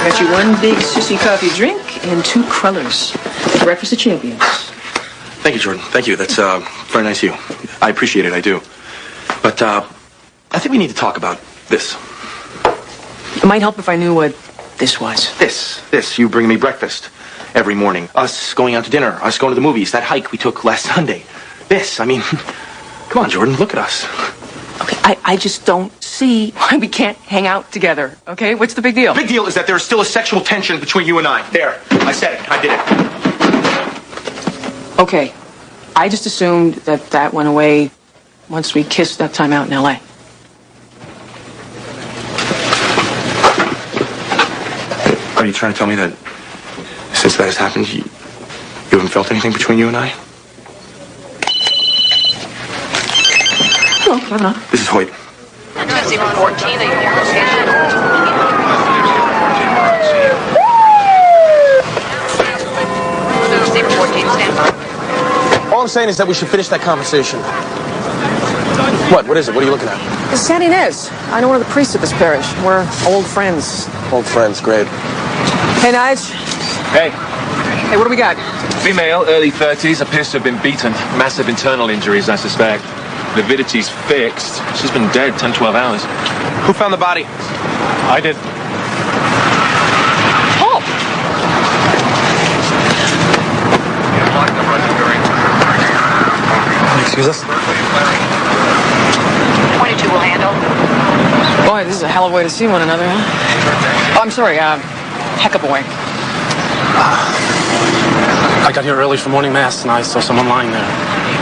Got you one big sissy coffee drink and 2 crullers. Breakfast of champions. Thank you, Jordan. Thank you. That's very nice of you. I appreciate it. I do. But I think we need to talk about this. It might help if I knew what this was. This. You bring me breakfast every morning. Us going out to dinner. Us going to the movies. That hike we took last Sunday. This. I mean, come on, Jordan. Look at us. Okay, I just don't see why we can't hang out together, okay? What's the big deal? Big deal is that there is still a sexual tension between you and I. There. I said it. I did it. Okay. I just assumed that went away once we kissed that time out in L.A. Are you trying to tell me that since that has happened, you haven't felt anything between you and I? No, I'm not. This is Hoyt. 14, are you near location? All I'm saying is that we should finish that conversation. What is it? What are you looking at? It's San Inez. I know one of the priests of this parish. We're old friends. Old friends, great. Hey, Nige. Hey. Hey, what do we got? Female, early 30s, appears to have been beaten. Massive internal injuries, I suspect. Lividity's fixed. She's been dead 10, 12 hours. Who found the body? I did. Oh! Excuse us? 22 will handle. Boy, this is a hell of a way to see one another, huh? Oh, I'm sorry, heck of a way. I got here early for morning mass and I saw someone lying there.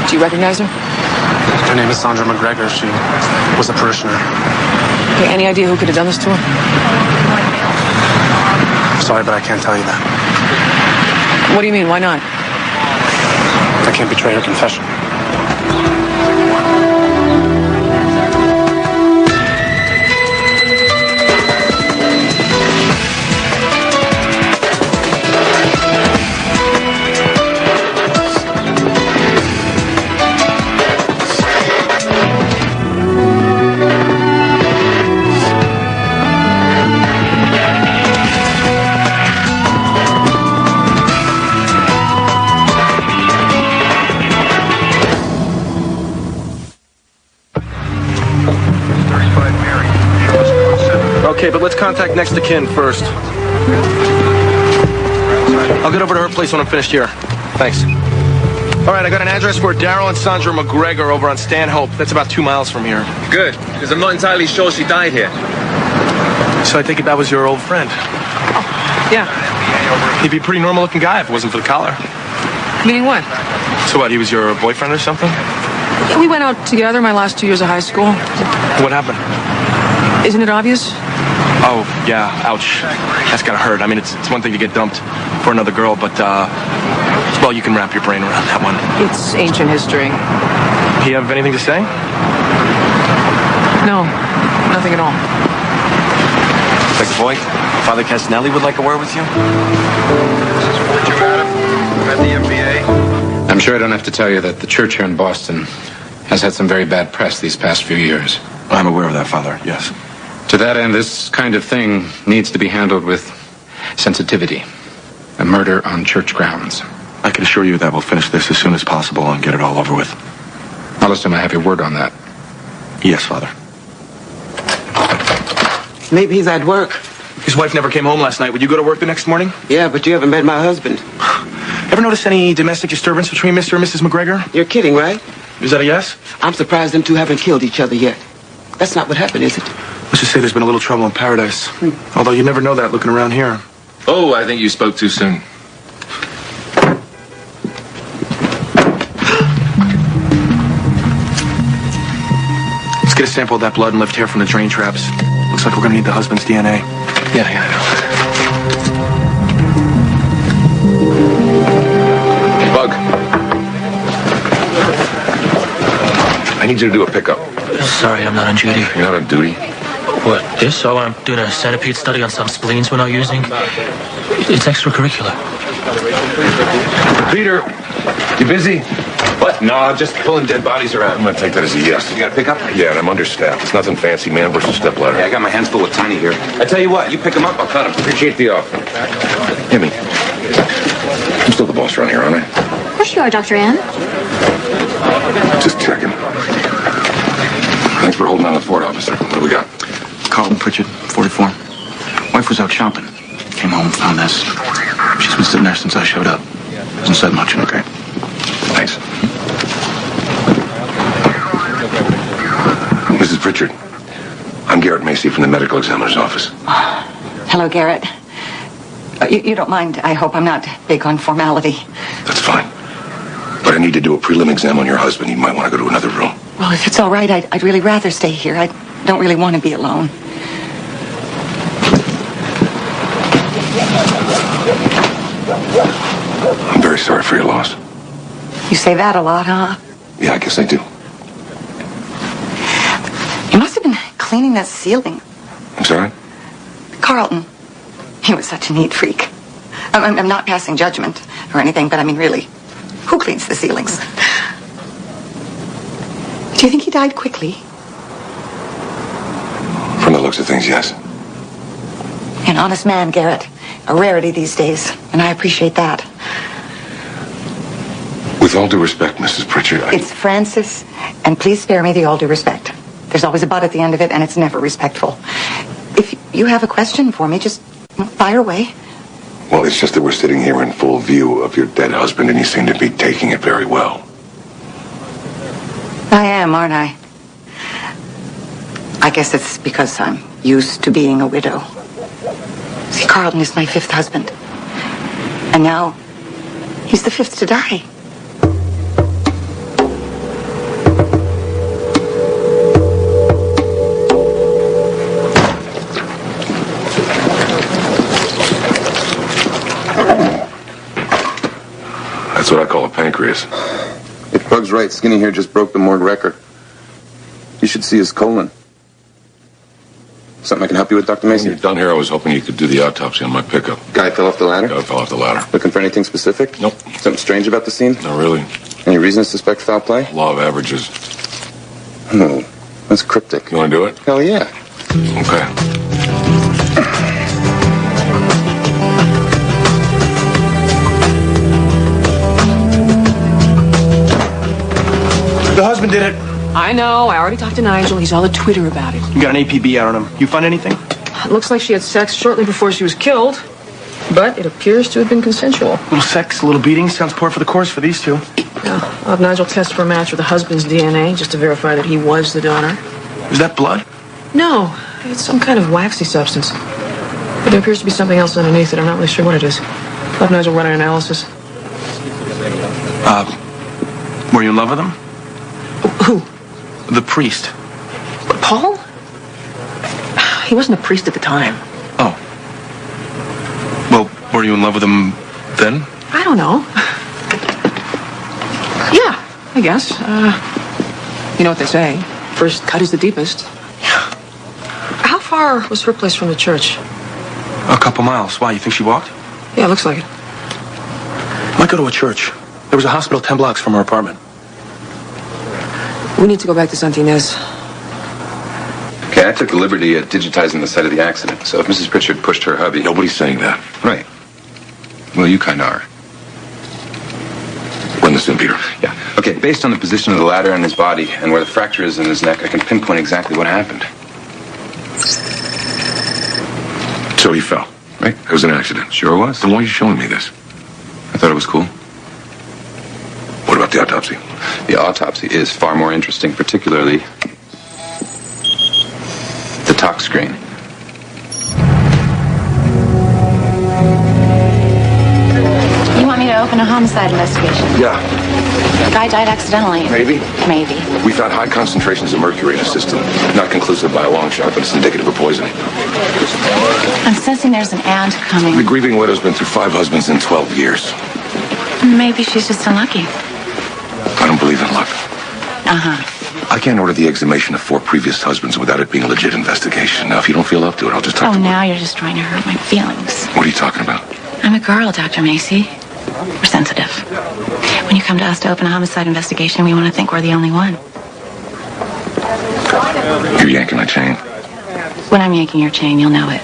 Do you recognize her? Her name is Sandra McGregor. She was a parishioner. Okay, any idea who could have done this to her? Sorry, but I can't tell you that. What do you mean, why not? I can't betray her confession. Okay, but let's contact next of kin first. I'll get over to her place when I'm finished here. Thanks. All right, I got an address for Daryl and Sandra McGregor over on Stanhope. That's about 2 miles from here. Good, because I'm not entirely sure she died here. So I take it that was your old friend. Yeah. He'd be a pretty normal-looking guy if it wasn't for the collar. Meaning what? So what, he was your boyfriend or something? Yeah, we went out together my last 2 years of high school. What happened? Isn't it obvious? Oh, yeah, ouch. That's gotta hurt. I mean, it's one thing to get dumped for another girl, but, well, you can wrap your brain around that one. It's ancient history. You have anything to say? No, nothing at all. Inspector Boyd, Father Castanelli would like a word with you. I'm sure I don't have to tell you that the church here in Boston has had some very bad press these past few years. I'm aware of that, Father, yes. To that end, this kind of thing needs to be handled with sensitivity. A murder on church grounds. I can assure you that we'll finish this as soon as possible and get it all over with. I'll assume I have your word on that. Yes, Father. Maybe he's at work. His wife never came home last night. Would you go to work the next morning? Yeah, but you haven't met my husband. Ever notice any domestic disturbance between Mr. and Mrs. McGregor? You're kidding, right? Is that a yes? I'm surprised them two haven't killed each other yet. That's not what happened, is it? Let's just say there's been a little trouble in paradise. Although you never know that looking around here. Oh, I think you spoke too soon. Let's get a sample of that blood and lift hair from the drain traps. Looks like we're gonna need the husband's DNA. Yeah, I know. Bug. I need you to do a pickup. Sorry, I'm not on duty. You're not on duty? What, this? Oh, I'm doing a centipede study on some spleens we're not using. It's extracurricular. Peter, you busy? What? No, just pulling dead bodies around. I'm gonna take that as a yes. You got a pickup? Yeah, and I'm understaffed. It's nothing fancy, man versus stepladder. Yeah, I got my hands full with Tiny here. I tell you what, you pick him up, I'll cut him. Appreciate the offer. Jimmy, I'm still the boss around here, aren't I? Of course you are, Dr. Ann. Just checking. Thanks for holding on the fort, officer. What do we got? Carlton Pritchard, 44. Wife was out shopping. Came home, found this. She's been sitting there since I showed up. Hasn't said much. Okay. Thanks. Mrs. Pritchard, I'm Garrett Macy from the medical examiner's office. Hello, Garrett. You don't mind, I hope I'm not big on formality. That's fine. But I need to do a prelim exam on your husband. He might want to go to another room. Well, if it's all right, I'd really rather stay here. I don't really want to be alone. I'm very sorry for your loss. You say that a lot, huh? Yeah, I guess I do. You must have been cleaning that ceiling. I'm sorry? Carlton. He was such a neat freak. I'm not passing judgment or anything, but I mean, really, who cleans the ceilings? Do you think he died quickly? From the looks of things, yes. An honest man, Garrett. A rarity these days, and I appreciate that. With all due respect, Mrs. Pritchard, It's Francis, and please spare me the all due respect. There's always a but at the end of it, and it's never respectful. If you have a question for me, just fire away. Well, it's just that we're sitting here in full view of your dead husband, and you seem to be taking it very well. I am, aren't I? I guess it's because I'm used to being a widow. See, Carlton is my 5th husband. And now, he's the 5th to die. That's what I call a pancreas. If Bug's right, Skinny here just broke the morgue record. You should see his colon. Something I can help you with, Dr. Macy? When you're done here, I was hoping you could do the autopsy on my pickup. Guy fell off the ladder? Guy fell off the ladder. Looking for anything specific? Nope. Something strange about the scene? Not really. Any reason to suspect foul play? Law of averages. Oh, that's cryptic. You want to do it? Hell yeah. Okay. The husband did it. I know. I already talked to Nigel. He's all a Twitter about it. You got an APB out on him. You find anything? It looks like she had sex shortly before she was killed, but it appears to have been consensual. Little sex, a little beating. Sounds par for the course for these two. Yeah, I'll have Nigel test for a match with the husband's DNA just to verify that he was the donor. Is that blood? No, it's some kind of waxy substance. But there appears to be something else underneath it. I'm not really sure what it is. I'll have Nigel run an analysis. Were you in love with him? Who? The priest. What, Paul? He wasn't a priest at the time. Oh. Well, were you in love with him then? I don't know. Yeah, I guess. You know what they say. First cut is the deepest. Yeah. How far was her place from the church? A couple miles. Why, you think she walked? Yeah, looks like it. Might go to a church. There was a hospital 10 blocks from her apartment. We need to go back to Santa Ynez. Okay, I took the liberty of digitizing the site of the accident. So if Mrs. Pritchard pushed her hubby... Nobody's saying that. Right. Well, you kind of are. Run this in, Peter. Yeah. Okay, based on the position of the ladder and his body and where the fracture is in his neck, I can pinpoint exactly what happened. So he fell. Right. It was an accident. Sure was. Then why are you showing me this? I thought it was cool. What about the autopsy? The autopsy is far more interesting, particularly the tox screen. You want me to open a homicide investigation? Yeah, The guy died accidentally. maybe. Maybe. We found high concentrations of mercury in his system. Not conclusive by a long shot, but it's indicative of poisoning. I'm sensing there's an aunt The coming. grieving widow's been through 5 husbands in 12 years. Maybe she's just unlucky. I don't believe in luck. Uh-huh. I can't order the exhumation of 4 previous husbands without it being a legit investigation. Now, if you don't feel up to it, I'll just talk Oh, to now you're just trying to hurt my feelings. What are you talking about? I'm a girl, Dr. Macy. We're sensitive. When you come to us to open a homicide investigation, we want to think we're the only one. You're yanking my chain. When I'm yanking your chain, you'll know it.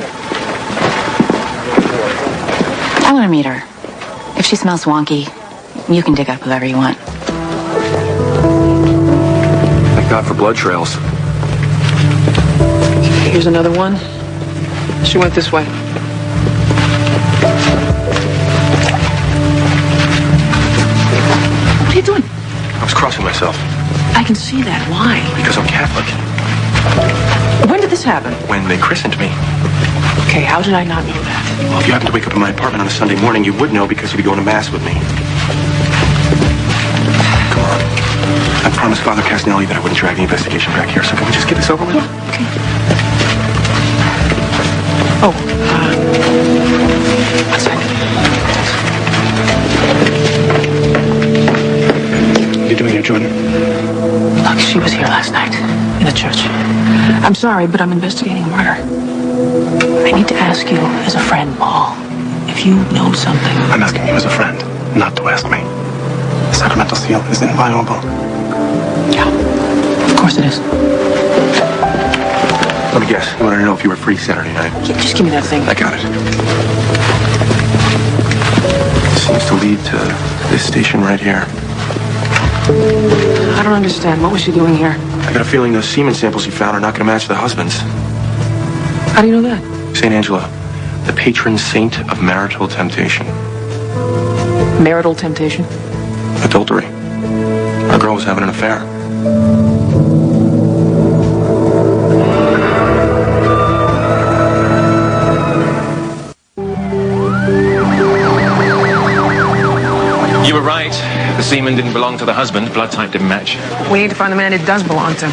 I want to meet her. If she smells wonky, you can dig up whoever you want. Thank God for blood trails. Here's another one. She went this way. What are you doing? I was crossing myself I can see that. Why? because I'm Catholic. When did this happen? When they christened me. Okay, how did I not know that? Well, if you happen to wake up in my apartment on a Sunday morning, you would know because you'd be going to Mass with me. Come on. I promised Father Casnelli that I wouldn't drag the investigation back here, so can we just get this over with? Yeah, okay. Oh, one second. What are you doing here, Jordan? Look, she was here last night in the church. I'm sorry, but I'm investigating a murder. I need to ask you as a friend, Paul, if you know something. I'm asking you as a friend, not to ask me. The sacramental seal is inviolable. Yeah, of course it is. Let me guess. You wanted to know if you were free Saturday night. Yeah, just give me that thing. I got it. Seems to lead to this station right here. I don't understand. What was she doing here? I got a feeling those semen samples you found are not going to match the husband's. How do you know that? St. Angela, the patron saint of marital temptation. Marital temptation? Adultery. Our girl was having an affair. You were right. The semen didn't belong to the husband. Blood type didn't match. We need to find the man it does belong to.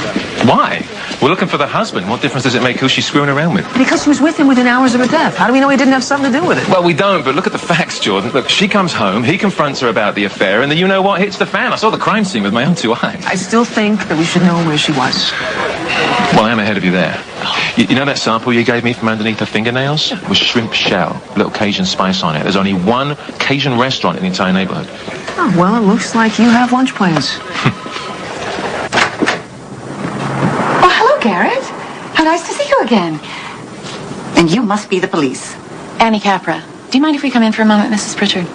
Why? We're looking for the husband. What difference does it make who she's screwing around with? Because she was with him within hours of her death. How do we know he didn't have something to do with it? Well, we don't, but look at the facts, Jordan. Look, she comes home, he confronts her about the affair, and then you know what hits the fan. I saw the crime scene with my own two eyes. I still think that we should know where she was. Well, I am ahead of you there. You know that sample you gave me from underneath her fingernails? It was shrimp shell, little Cajun spice on it. There's only one Cajun restaurant in the entire neighborhood. Oh, well, it looks like you have lunch plans. Oh, hello, Garrett. How nice to see you again. And you must be the police. Annie Capra, do you mind if we come in for a moment, Mrs. Pritchard?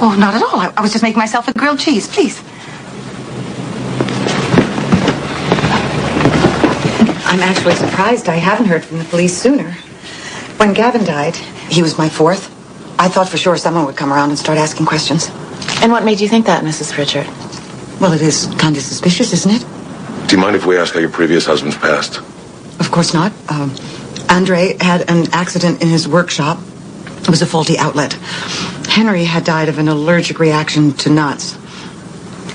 Oh, not at all. I was just making myself a grilled cheese, please. I'm actually surprised I haven't heard from the police sooner. When Gavin died, he was my fourth. I thought for sure someone would come around and start asking questions. And what made you think that, Mrs. Pritchard? Well, it is kind of suspicious, isn't it? Do you mind if we ask how your previous husband's passed? Of course not. Andre had an accident in his workshop. It was a faulty outlet. Henry had died of an allergic reaction to nuts.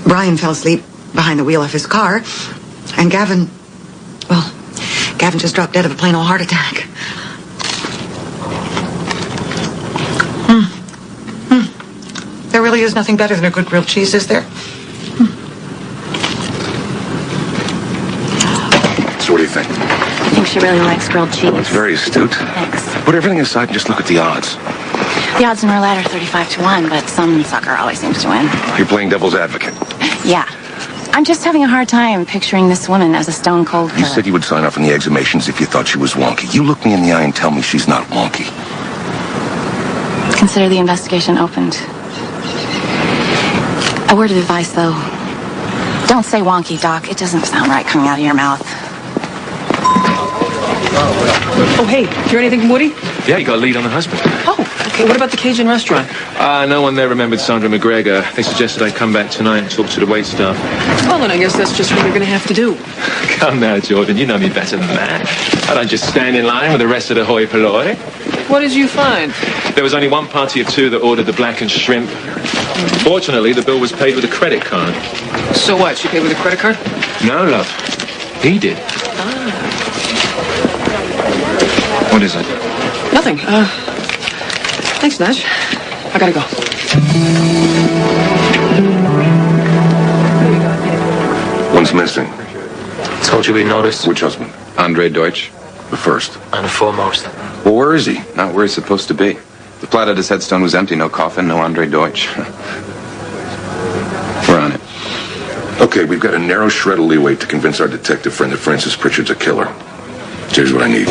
Brian fell asleep behind the wheel of his car. And Gavin just dropped dead of a plain old heart attack. There really is nothing better than a good grilled cheese, is there? So what do you think? I think she really likes grilled cheese. It's very astute. Thanks. Put everything aside and just look at the odds. The odds in roulette are 35-1, but some sucker always seems to win. You're playing devil's advocate. Yeah. I'm just having a hard time picturing this woman as a stone cold killer. You said you would sign off on the exhumations if you thought she was wonky. You look me in the eye and tell me she's not wonky. Consider the investigation opened. A word of advice, though. Don't say wonky, Doc. It doesn't sound right coming out of your mouth. Oh, hey, hear anything from Woody? Yeah, you got a lead on the husband. Oh, okay. What about the Cajun restaurant? No one there remembered Sandra McGregor. They suggested I come back tonight and talk to the wait staff. Well, then I guess that's just what you're going to have to do. Come now, Jordan. You know me better than that. I don't just stand in line with the rest of the hoi polloi. What did you find? There was only one party of two that ordered the blackened shrimp. Fortunately, the bill was paid with a credit card. So what? She paid with a credit card? No, love. He did. What is it? Nothing. Thanks, Nash. I gotta go. One's missing. Told you we noticed. Which husband? Andre Deutsch? The first. And foremost. Well, where is he? Not where he's supposed to be. The plot at his headstone was empty. No coffin, no Andre Deutsch. We're on it. Okay, we've got a narrow shred of leeway to convince our detective friend that Francis Pritchard's a killer. Here's what I need.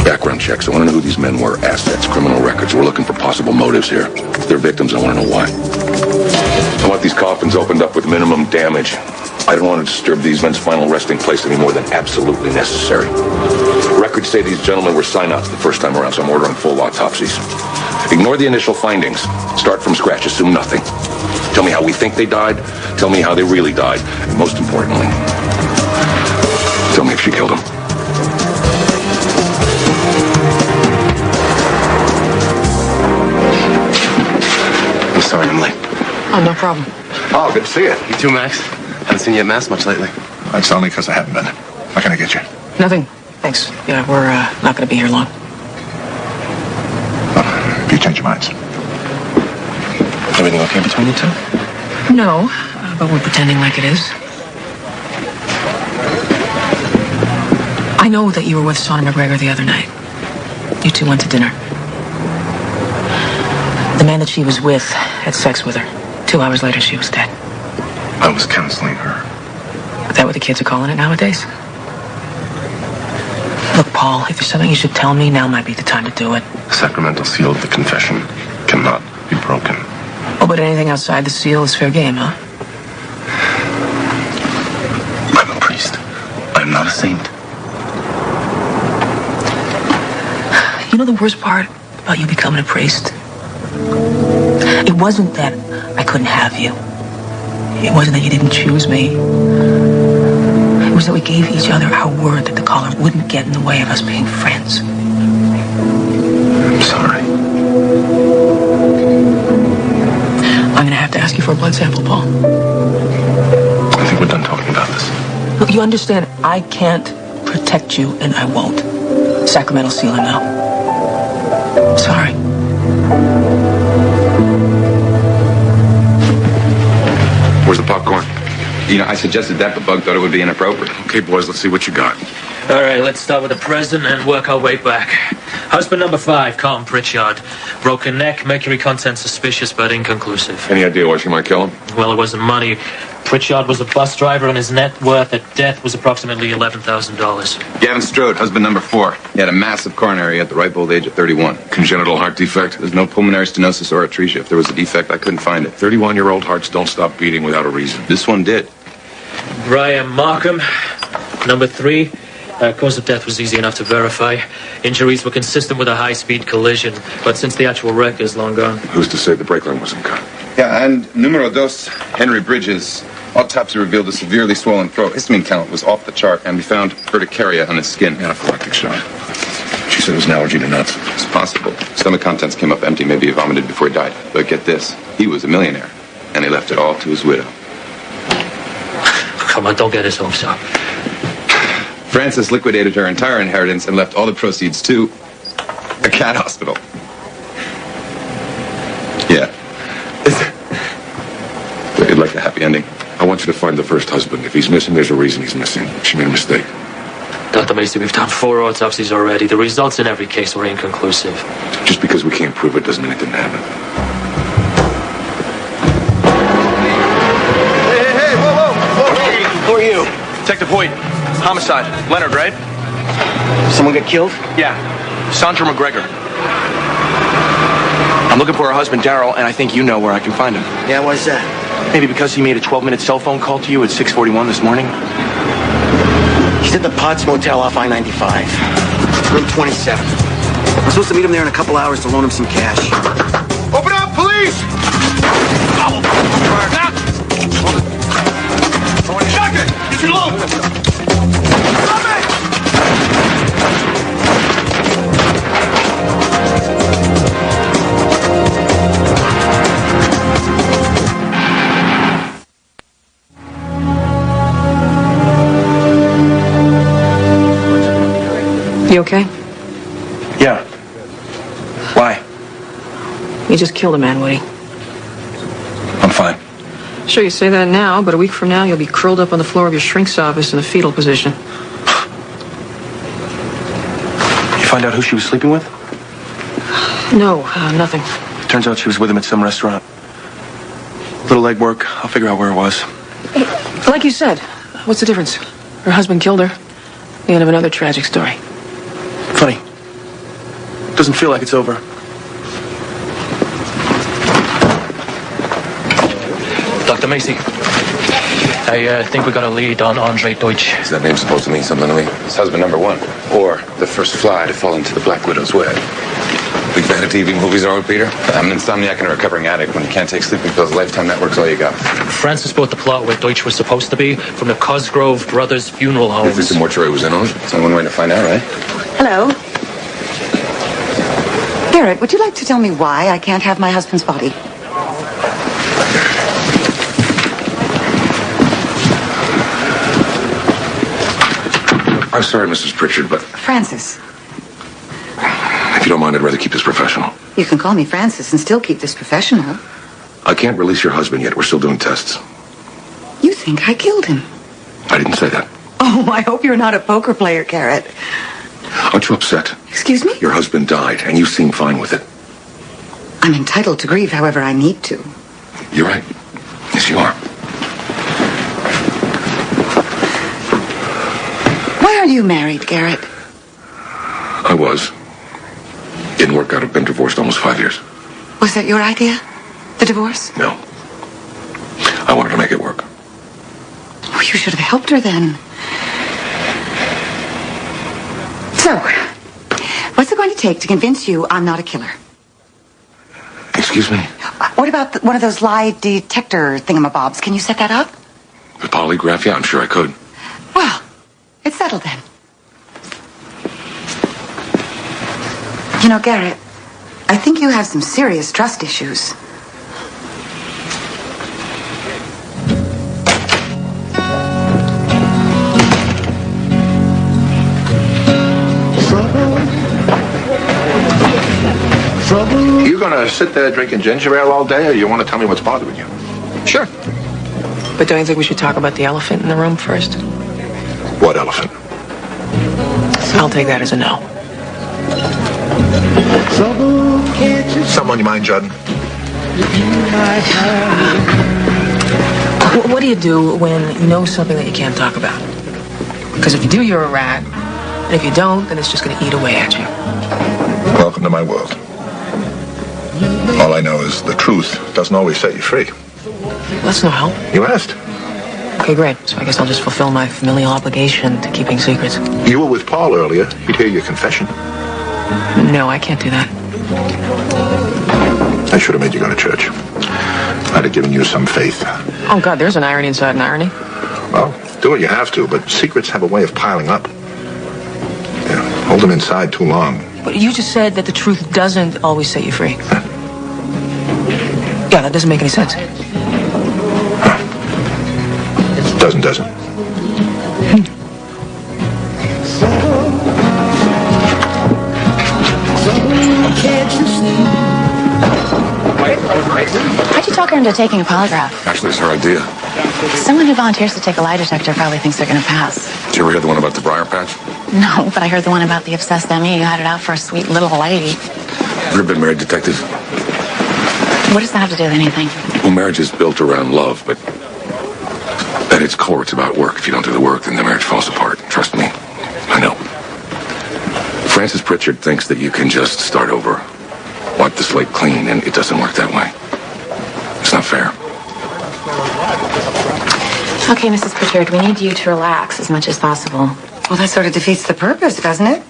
Background checks. I want to know who these men were. Assets, criminal records. We're looking for possible motives here. If they're victims, I want to know why. I want these coffins opened up with minimum damage. I don't want to disturb these men's final resting place any more than absolutely necessary. Records say these gentlemen were synopsed the first time around, so I'm ordering full autopsies. Ignore the initial findings. Start from scratch. Assume nothing. Tell me how we think they died. Tell me how they really died. And most importantly, tell me if she killed him. I'm sorry I'm late. Oh, no problem. Oh, good to see you. You too, Max. Haven't seen you at Mass much lately. That's only because I haven't been. What can I get you? Nothing. Thanks. Yeah, we're not going to be here long. If you change your minds. Everything okay between you two? No, but we're pretending like it is. I know that you were with Sonia McGregor the other night. You two went to dinner. The man that she was with had sex with her. 2 hours later, she was dead. I was counseling her. Is that what the kids are calling it nowadays? Look, Paul, if there's something you should tell me, now might be the time to do it. The sacramental seal of the confession cannot be broken. Oh, but anything outside the seal is fair game, huh? I'm a priest. I'm not a saint. You know the worst part about you becoming a priest? It wasn't that I couldn't have you. It wasn't that you didn't choose me. It was that we gave each other our word that the collar wouldn't get in the way of us being friends. I'm sorry. I'm going to have to ask you for a blood sample, Paul. I think we're done talking about this. Look, you understand, I can't protect you, and I won't. Sacramental seal or no. Sorry. Where's the popcorn? You know, I suggested that, but Bug thought it would be inappropriate. Okay, boys, let's see what you got. All right, let's start with the present and work our way back. Husband number 5, Carlton Pritchard. Broken neck, mercury content suspicious, but inconclusive. Any idea why she might kill him? Well, it wasn't money. Pritchard was a bus driver, and his net worth at death was approximately $11,000. Gavin Strode, husband number 4. He had a massive coronary at the ripe old age of 31. Congenital heart defect? There's no pulmonary stenosis or atresia. If there was a defect, I couldn't find it. 31-year-old hearts don't stop beating without a reason. This one did. Brian Markham, number 3. Cause of death was easy enough to verify. Injuries were consistent with a high-speed collision, but since the actual wreck is long gone. Who's to say the brake line wasn't cut? Yeah, and numero dos, Henry Bridges. Autopsy revealed a severely swollen throat. Histamine count was off the chart, and we found urticaria on his skin. Anaphylactic shock. She said it was an allergy to nuts. It's possible. Stomach contents came up empty. Maybe he vomited before he died. But get this, he was a millionaire, and he left it all to his widow. Come on, don't get his hopes up. Frances liquidated her entire inheritance and left all the proceeds to a cat hospital. Yeah. You'd like a happy ending? I want you to find the first husband. If he's missing, there's a reason he's missing. She made a mistake. Dr. Macy, we've done 4 autopsies already. The results in every case were inconclusive. Just because we can't prove it doesn't mean it didn't happen. Hey, whoa. Who are you? Detective Hoyt. Homicide. Leonard, right? Someone get killed? Yeah. Sandra McGregor. I'm looking for her husband, Daryl, and I think you know where I can find him. Yeah, why's that? Maybe because he made a 12-minute cell phone call to you at 6:41 this morning? He's at the Potts Motel off I-95. Room 27. I'm supposed to meet him there in a couple hours to loan him some cash. Open up, police! Shotgun! Get your load! Stop it! You okay? Yeah. Why? You just killed a man, Woody. I'm fine. Sure, you say that now, but a week from now, you'll be curled up on the floor of your shrink's office in a fetal position. You find out who she was sleeping with? No, nothing. Turns out she was with him at some restaurant. Little legwork. I'll figure out where it was. Hey, like you said, what's the difference? Her husband killed her. The end of another tragic story. Funny. Doesn't feel like it's over. Dr. Macy, I think we got a lead on Andre Deutsch. Is that name supposed to mean something to me? It's husband number one, or the first fly to fall into the Black Widow's web. Big fan of TV movies, are we, Peter? I'm an insomniac and a recovering addict. When you can't take sleeping pills, Lifetime Network's all you got. Francis bought the plot where Deutsch was supposed to be from the Cosgrove Brothers funeral You think homes. the mortuary was in on it? It's only one way to find out, right? Hello. Garrett, would you like to tell me why I can't have my husband's body? I'm sorry, Mrs. Pritchard, but Francis. if you don't mind, I'd rather keep this professional. You can call me Francis and still keep this professional. I can't release your husband yet. We're still doing tests. You think I killed him? I didn't say that. Oh, I hope you're not a poker player, Garrett. Aren't you upset? Excuse me? Your husband died, and you seem fine with it. I'm entitled to grieve however I need to. You're right. Yes, you are. Why are you married, Garrett? I was. Didn't work out. I've been divorced almost 5 years. Was that your idea? The divorce? No. I wanted to make it work. Oh, you should have helped her then. So, what's it going to take to convince you I'm not a killer? Excuse me? What about one of those lie detector thingamabobs? Can you set that up? The polygraph? Yeah, I'm sure I could. Well, it's settled then. You know, Garrett, I think you have some serious trust issues. You gonna sit there drinking ginger ale all day, or you want to tell me what's bothering you? Sure. But don't you think we should talk about the elephant in the room first? What elephant? I'll take that as a no. Something on your mind, Judd? What do you do when you know something that you can't talk about? Because if you do, you're a rat. And if you don't, then it's just going to eat away at you. Welcome to my world. All I know is the truth doesn't always set you free. That's no help. You asked. Okay, great. So I guess I'll just fulfill my familial obligation to keeping secrets. You were with Paul earlier. He'd hear your confession. No, I can't do that. I should have made you go to church. I'd have given you some faith. Oh, God, there's an irony inside an irony. Well, do what you have to, but secrets have a way of piling up. Yeah, hold them inside too long. But you just said that the truth doesn't always set you free. Yeah, that doesn't make any sense. Doesn't. How'd you talk her into taking a polygraph? Actually, it's her idea. Someone who volunteers to take a lie detector probably thinks they're going to pass. Did you ever hear the one about the briar patch? No, but I heard the one about the obsessed ME who had it out for a sweet little lady. Ever been married, detective? What does that have to do with anything? Well, marriage is built around love, but at its core, it's about work. If you don't do the work, then the marriage falls apart. Trust me. I know. Francis Pritchard thinks that you can just start over, wipe the slate clean, and it doesn't work that way. It's not fair. Okay, Mrs. Pritchard, we need you to relax as much as possible. Well, that sort of defeats the purpose, doesn't it?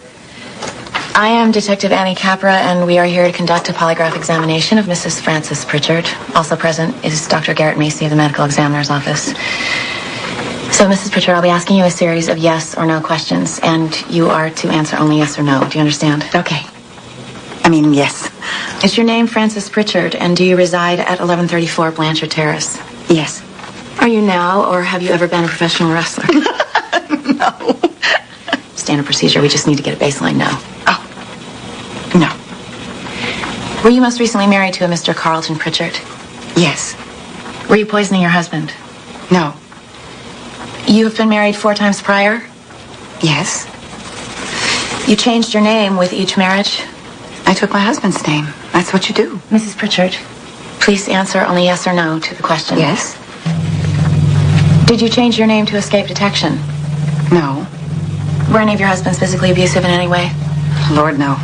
I am Detective Annie Capra, and we are here to conduct a polygraph examination of Mrs. Frances Pritchard. Also present is Dr. Garrett Macy of the Medical Examiner's Office. So, Mrs. Pritchard, I'll be asking you a series of yes or no questions, and you are to answer only yes or no. Do you understand? Okay. I mean, yes. Is your name Frances Pritchard, and do you reside at 1134 Blanchard Terrace? Yes. Are you now, or have you ever been a professional wrestler? No. Standard procedure. We just need to get a baseline now. Oh. No. Were you most recently married to a Mr. Carlton Pritchard? Yes. Were you poisoning your husband? No. You have been married 4 times prior? Yes. You changed your name with each marriage? I took my husband's name. That's what you do. Mrs. Pritchard, please answer only yes or no to the question. Yes? Did you change your name to escape detection? No. Were any of your husbands physically abusive in any way? Lord, no.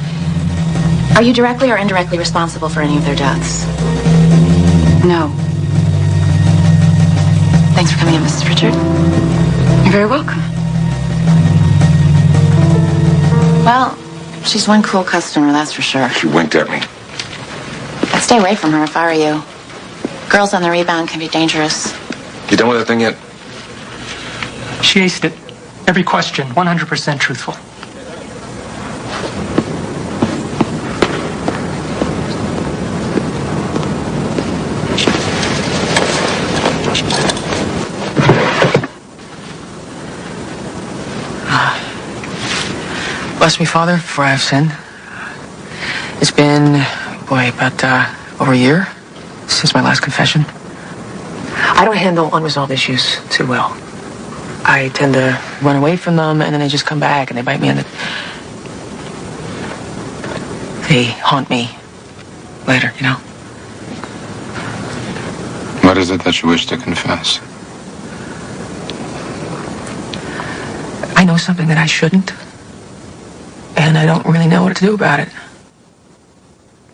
Are you directly or indirectly responsible for any of their deaths? No. Thanks for coming in, Mrs. Pritchard. You're very welcome. Well, she's one cool customer, that's for sure. She winked at me. I'd stay away from her if I were you. Girls on the rebound can be dangerous. You done with that thing yet? She aced it. Every question, 100% truthful. Bless me, Father, for I have sinned. It's been, about over a year since my last confession. I don't handle unresolved issues too well. I tend to run away from them, and then they just come back, and they bite me in the... They haunt me later, you know? What is it that you wish to confess? I know something that I shouldn't, and I don't really know what to do about it.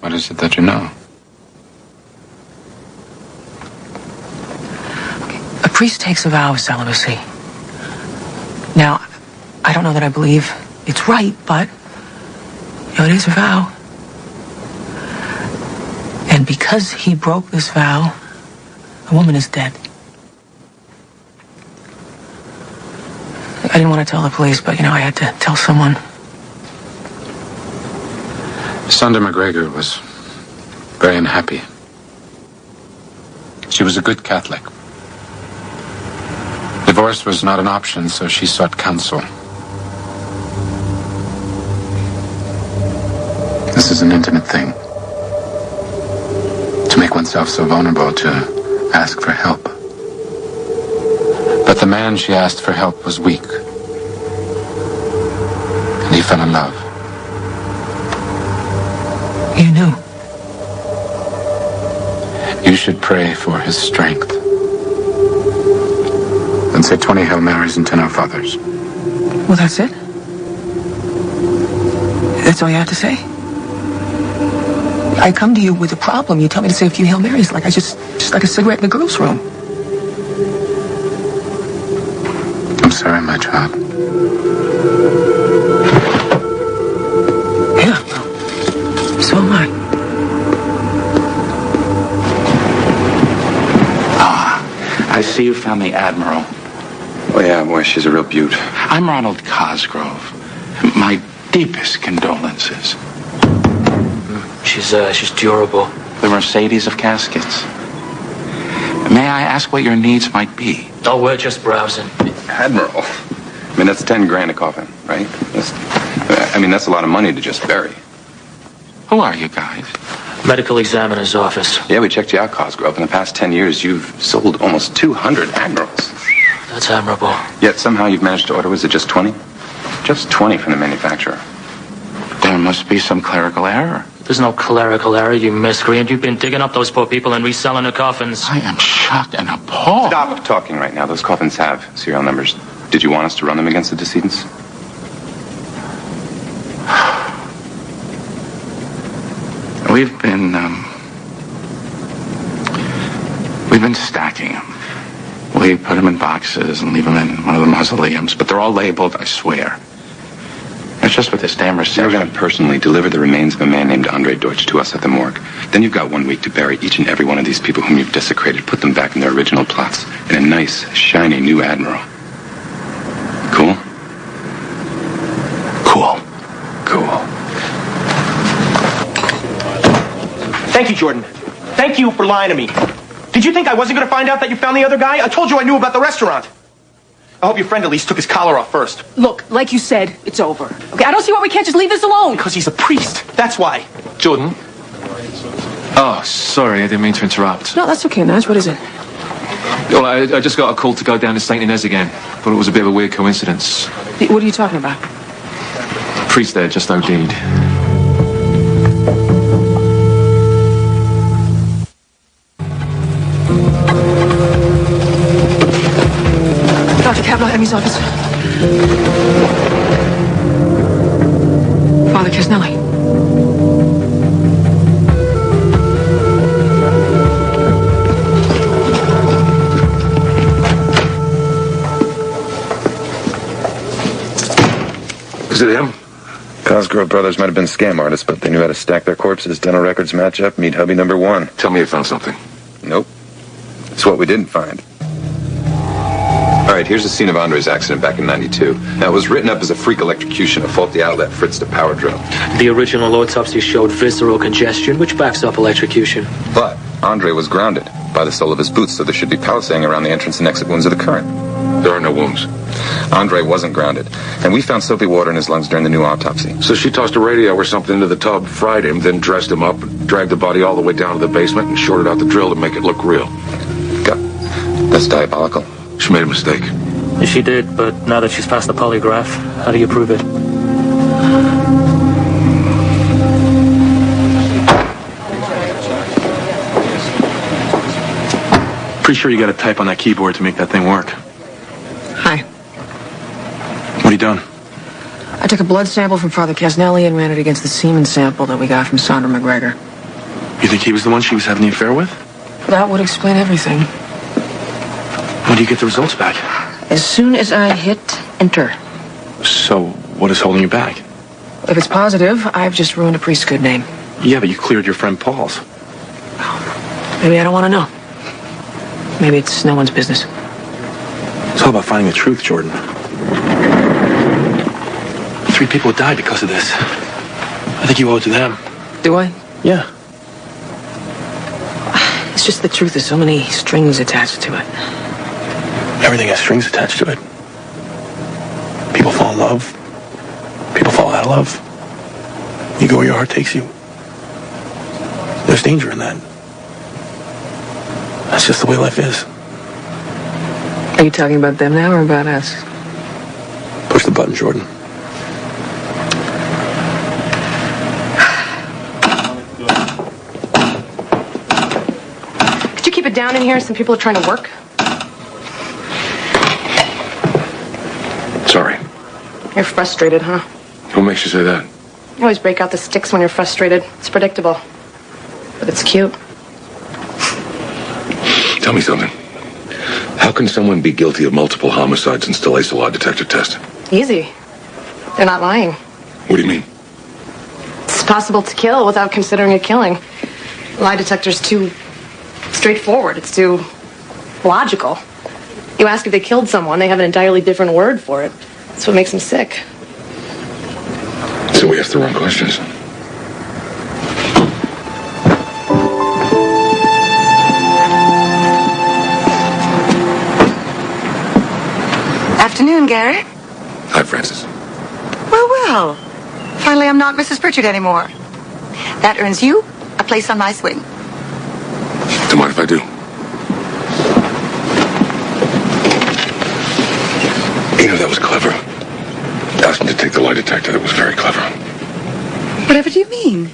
What is it that you know? A priest takes a vow of celibacy. Now, I don't know that I believe it's right, but, it is a vow. And because he broke this vow, a woman is dead. I didn't want to tell the police, but, I had to tell someone. Sandra McGregor was very unhappy. She was a good Catholic. Divorce was not an option, so she sought counsel. This is an intimate thing. To make oneself so vulnerable to ask for help. But the man she asked for help was weak. And he fell in love. You knew. You should pray for his strength. Then say 20 Hail Marys and 10 Our Fathers. Well, that's it? That's all you have to say? I come to you with a problem. You tell me to say a few Hail Marys like just like a cigarette in the girls' room. I'm sorry, my child. Yeah, well, so am I. I see you found the Admiral. Oh, yeah, boy, she's a real beaut. I'm Ronald Cosgrove. My deepest condolences. She's durable. The Mercedes of caskets. May I ask what your needs might be? Oh, we're just browsing. Admiral. I mean, that's 10 grand a coffin, right? That's a lot of money to just bury. Who are you guys? Medical examiner's office. Yeah, we checked you out, Cosgrove. In the past 10 years, you've sold almost 200 Admirals. That's admirable. Yet somehow you've managed to order, was it just 20? Just 20 from the manufacturer. There must be some clerical error. There's no clerical error, you miscreant. You've been digging up those poor people and reselling their coffins. I am shocked and appalled. Stop talking right now. Those coffins have serial numbers. Did you want us to run them against the decedents? We've been stacking them. We put them in boxes and leave them in one of the mausoleums, but they're all labeled, I swear. It's just with this damn receipt. You're going to personally deliver the remains of a man named Andre Deutsch to us at the morgue. Then you've got 1 week to bury each and every one of these people whom you've desecrated, put them back in their original plots in a nice, shiny new Admiral. Cool? Cool. Cool. Thank you, Jordan. Thank you for lying to me. Did you think I wasn't going to find out that you found the other guy? I told you I knew about the restaurant. I hope your friend at least took his collar off first. Look, like you said, it's over. Okay, I don't see why we can't just leave this alone. Because he's a priest. That's why. Jordan? Oh, sorry, I didn't mean to interrupt. No, that's okay, Naz. What is it? Well, I just got a call to go down to St. Inez again. Thought it was a bit of a weird coincidence. What are you talking about? Priest there just OD'd. Attorney's office. Father Casnelli. Is it him? Cosgrove Brothers might have been scam artists, but they knew how to stack their corpses. Dental records match up. Meet hubby number 1. Tell me you found something. Nope. It's what we didn't find. All right, here's the scene of Andre's accident back in '92. Now, it was written up as a freak electrocution, a faulty outlet fritzed a power drill. The original autopsy showed visceral congestion, which backs up electrocution. But Andre was grounded by the sole of his boots, so there should be palissading around the entrance and exit wounds of the current. There are no wounds. Andre wasn't grounded, and we found soapy water in his lungs during the new autopsy. So she tossed a radio or something into the tub, fried him, then dressed him up, dragged the body all the way down to the basement, and shorted out the drill to make it look real. That's diabolical. She made a mistake. She did, but now that she's passed the polygraph, how do you prove it? Pretty sure you got to type on that keyboard to make that thing work. Hi. What are you doing? I took a blood sample from Father Casnelli and ran it against the semen sample that we got from Sandra McGregor. You think he was the one she was having the affair with? That would explain everything. When do you get the results back? As soon as I hit enter. So, what is holding you back? If it's positive, I've just ruined a priest's good name. Yeah, but you cleared your friend Paul's. Maybe I don't want to know. Maybe it's no one's business. It's all about finding the truth, Jordan. 3 people have died because of this. I think you owe it to them. Do I? Yeah. It's just the truth. There's so many strings attached to it. Everything has strings attached to it. People fall in love. People fall out of love. You go where your heart takes you. There's danger in that. That's just the way life is. Are you talking about them now or about us? Push the button, Jordan. Could you keep it down in here? Some people are trying to work. Sorry. You're frustrated, huh? What makes you say that? You always break out the sticks when you're frustrated. It's predictable. But it's cute. Tell me something. How can someone be guilty of multiple homicides and still ace a lie detector test? Easy. They're not lying. What do you mean? It's possible to kill without considering a killing. Lie detector's too straightforward. It's too logical. You ask if they killed someone, they have an entirely different word for it. That's what makes them sick. So we asked the wrong questions. Afternoon, Garrett. Hi, Francis. Well. Finally, I'm not Mrs. Pritchard anymore. That earns you a place on my swing. Don't mind if I do. You know, that was clever. Asked him to take the lie detector. That was very clever. Whatever do you mean?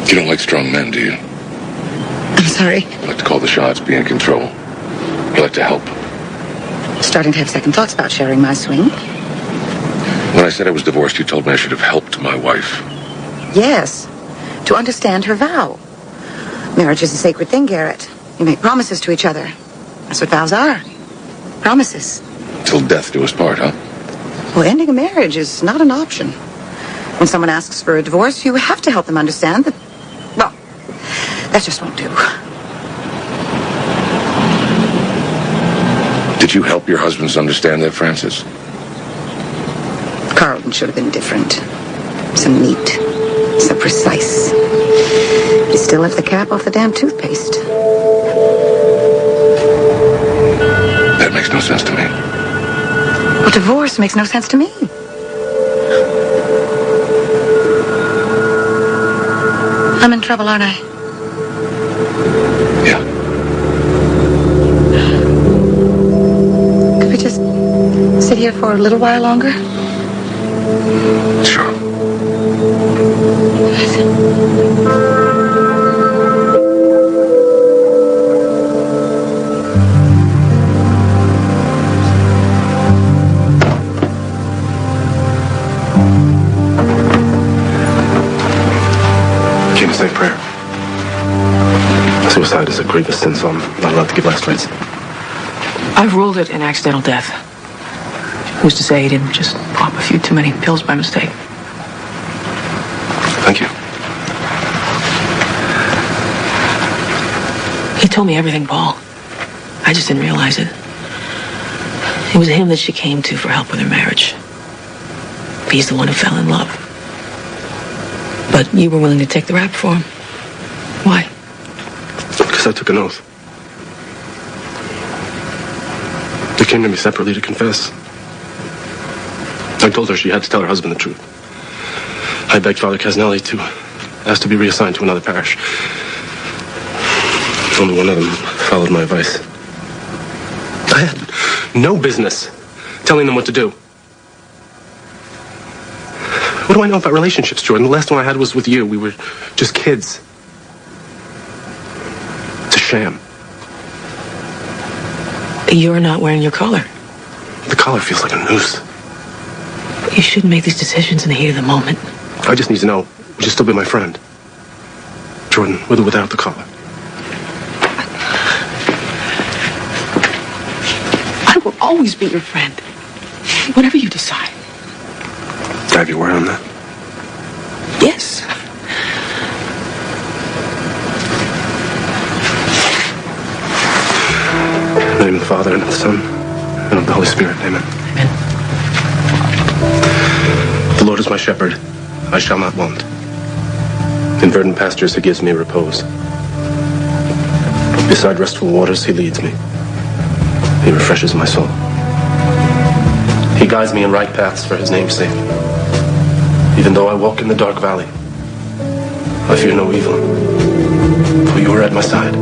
You don't like strong men, do you? I'm sorry. You like to call the shots, be in control. You like to help. Starting to have second thoughts about sharing my swing. When I said I was divorced, you told me I should have helped my wife. Yes. To understand her vow. Marriage is a sacred thing, Garrett. You make promises to each other. That's what vows are. Promises. Till death do us part, huh? Well, ending a marriage is not an option. When someone asks for a divorce, you have to help them understand that, well, that just won't do. Did you help your husbands understand that, Francis? Carlton should have been different. So neat. So precise. He still left the cap off the damn toothpaste. That makes no sense to me. Well, divorce makes no sense to me. I'm in trouble, aren't I? Yeah. Could we just sit here for a little while longer? Sure. say a prayer. Suicide is a grievous sin, so I'm not allowed to give last rites. I've ruled it an accidental death. Who's to say he didn't just pop a few too many pills by mistake? Thank you. He told me everything, Paul. I just didn't realize it. It was him that she came to for help with her marriage. He's the one who fell in love. But you were willing to take the rap for him. Why? Because I took an oath. They came to me separately to confess. I told her she had to tell her husband the truth. I begged Father Casnelli to ask to be reassigned to another parish. Only one of them followed my advice. I had no business telling them what to do. What do I know about relationships, Jordan? The last one I had was with you. We were just kids. It's a sham. You're not wearing your collar. The collar feels like a noose. You shouldn't make these decisions in the heat of the moment. I just need to know, would you still be my friend? Jordan, with or without the collar? I will always be your friend. Whatever you decide. Do I have your word on that? Yes. In the name of the Father, and of the Son, and of the Holy Spirit. Amen. Amen. The Lord is my shepherd. I shall not want. In verdant pastures he gives me repose. Beside restful waters he leads me. He refreshes my soul. He guides me in right paths for his name's sake. Even though I walk in the dark valley, I fear no evil, for you are at my side.